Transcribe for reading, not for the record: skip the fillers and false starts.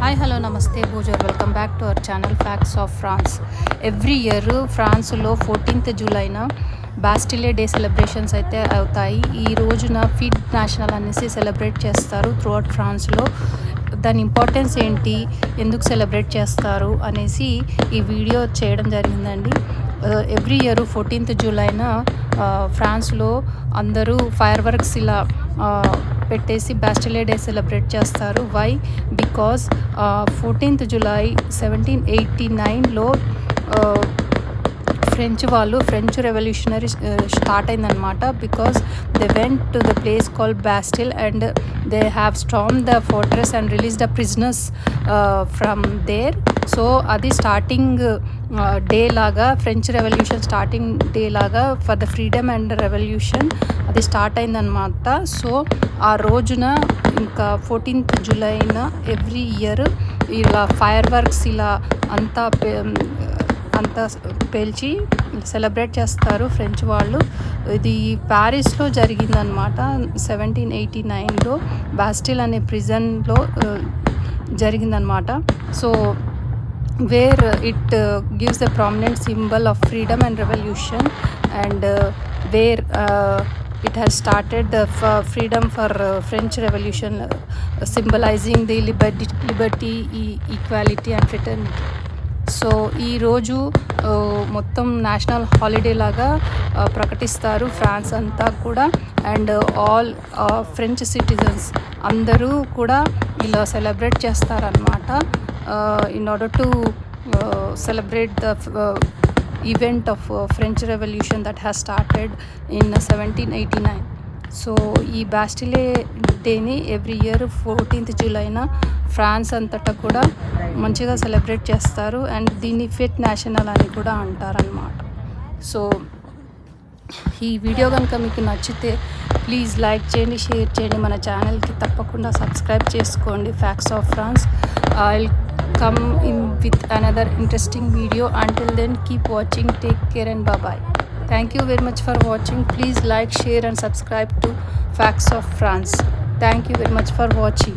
Hi hello నమస్తే బోజర్ welcome back to our channel facts of France. Every year ఫ్రాన్స్లో 14th జూలైన బాస్టిలే day celebrations అయితే అవుతాయి. ఈ రోజున ఫీడ్ నేషనల్ అనేసి సెలబ్రేట్ చేస్తారు త్రూఅవుట్ ఫ్రాన్స్లో. దాని ఇంపార్టెన్స్ ఏంటి, ఎందుకు సెలబ్రేట్ చేస్తారు అనేసి ఈ వీడియో చేయడం జరిగిందండి. ఎవ్రీ ఇయర్ 14th జూలైన ఫ్రాన్స్లో అందరూ ఫైర్ వర్క్స్ ఇలా పెట్టేసి బాస్టిలే డే సెలబ్రేట్ చేస్తారు. వై? బికాజ్ 14th జూలై 1789లో ఫ్రెంచ్ రెవల్యూషనరీ స్టార్ట్ అయిందనమాట. Because they went to the place called Bastille and they have storm the fortress and release the prisoners from there. So అది starting day లాగా, French revolution starting day లాగా for the freedom and revolution అది start అయిందనమాట. So ఆ రోజున ఇంకా 14th జూలైన every year ఇలా ఫైర్ వర్క్స్ ఇలా అంతా పేల్చి సెలబ్రేట్ చేస్తారు ఫ్రెంచ్ వాళ్ళు. ఇది ప్యారిస్లో జరిగిందనమాట 1789లో బాస్టిల్ అనే ప్రిజన్లో జరిగిందనమాట. So where it gives a prominent symbol of freedom and revolution, and where it has started the freedom for French Revolution, symbolizing the liberty, equality and fraternity. So ఈరోజు మొత్తం national holiday లాగా ప్రకటిస్తారు France అంతా కూడా. And all French citizens అందరూ కూడా ఇలా celebrate చేస్తారనమాట. in order to celebrate the event of French Revolution that has started in 1789. So ఈ బాస్టిలే డేని ఎవ్రీ ఇయర్ 14th జూలైన ఫ్రాన్స్ అంతటా కూడా మంచిగా సెలబ్రేట్ చేస్తారు. అండ్ దీన్ని ఫిట్ నేషనల్ అని కూడా అంటారనమాట. సో ఈ వీడియో కనుక మీకు నచ్చితే ప్లీజ్ లైక్ చేయండి, షేర్ చేయండి, మన ఛానల్కి తప్పకుండా సబ్స్క్రైబ్ చేసుకోండి. Facts of France. I'll come in with another interesting video. Until then, keep watching. Take care and bye-bye. Thank you very much for watching. Please like, share and subscribe to Facts of France. Thank you very much for watching.